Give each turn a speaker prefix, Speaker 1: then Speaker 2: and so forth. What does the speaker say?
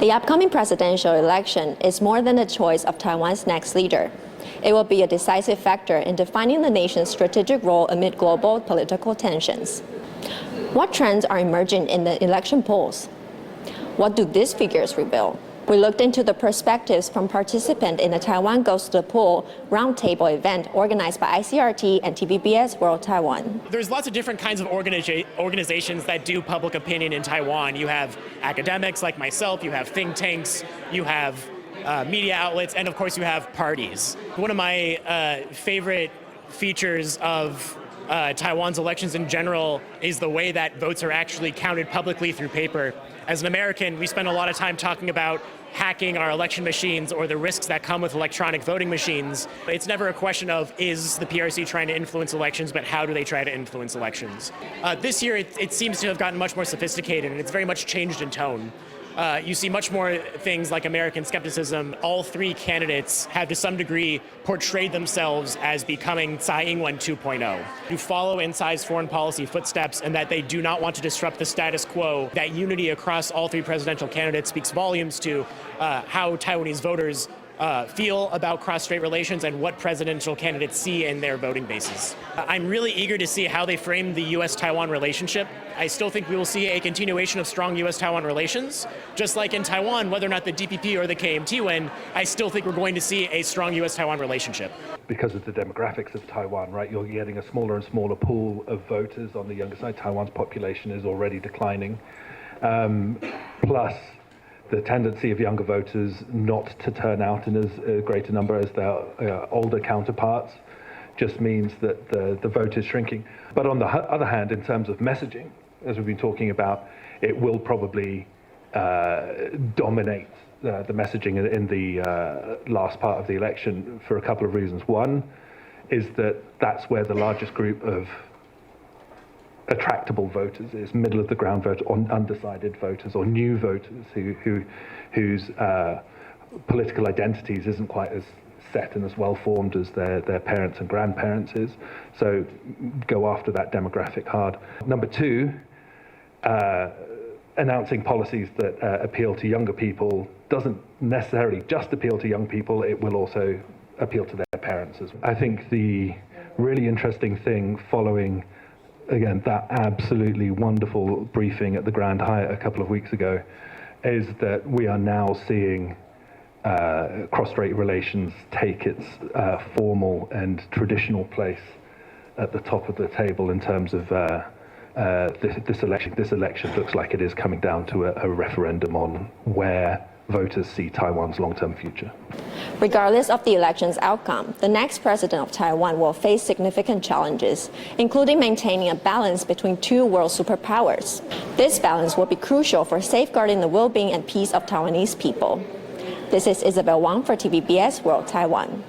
Speaker 1: The upcoming presidential election is more than the choice of Taiwan's next leader. It will be a decisive factor in defining the nation's strategic role amid global political tensions. What trends are emerging in the election polls? What do these figures reveal? We looked into the perspectives from participants in the Taiwan Goes to the Poll Roundtable event organized by ICRT and TVBS World Taiwan.
Speaker 2: There's lots of different kinds of organizations that do public opinion in Taiwan. You have academics like myself, you have think tanks, you have media outlets, and of course you have parties. One of my favorite features of Taiwan's elections in general is the way that votes are actually counted publicly through paper. As an American, we spend a lot of time talking about hacking our election machines or the risks that come with electronic voting machines. It's never a question of is the PRC trying to influence elections, but how do they try to influence elections? This year, it seems to have gotten much more sophisticated, and it's very much changed in tone. You see much more things like American skepticism. All three candidates have to some degree portrayed themselves as becoming Tsai Ing-wen 2.0. You follow in Tsai's foreign policy footsteps and that they do not want to disrupt the status quo. That unity across all three presidential candidates speaks volumes to how Taiwanese voters feel about cross-strait relations and what presidential candidates see in their voting bases. I'm really eager to see how they frame the U.S.-Taiwan relationship. I still think we will see a continuation of strong U.S.-Taiwan relations. Just like in Taiwan, whether or not the DPP or the KMT win, I still think we're going to see a strong U.S.-Taiwan relationship.
Speaker 3: Because of the demographics of Taiwan, right, you're getting a smaller and smaller pool of voters on the younger side. Taiwan's population is already declining. Plus, the tendency of younger voters not to turn out in as great a number as their older counterparts just means that the vote is shrinking. But on the other hand, in terms of messaging, as we've been talking about, it will probably dominate the messaging in the last part of the election for a couple of reasons. One is that that's where the largest group of attractable voters is, middle of the ground voters or undecided voters or new voters whose political identities isn't quite as set and as well formed as their parents and grandparents is. So go after that demographic hard. Number two, announcing policies that appeal to younger people doesn't necessarily just appeal to young people, it will also appeal to their parents as well. I think the really interesting thing following again, that absolutely wonderful briefing at the Grand Hyatt a couple of weeks ago is that we are now seeing cross-strait relations take its formal and traditional place at the top of the table in terms of this election. This election looks like it is coming down to a referendum on where voters see Taiwan's long-term future.
Speaker 1: Regardless of the election's outcome, the next president of Taiwan will face significant challenges, including maintaining a balance between two world superpowers. This balance will be crucial for safeguarding the well-being and peace of Taiwanese people. This is Isabel Wang for TVBS World Taiwan.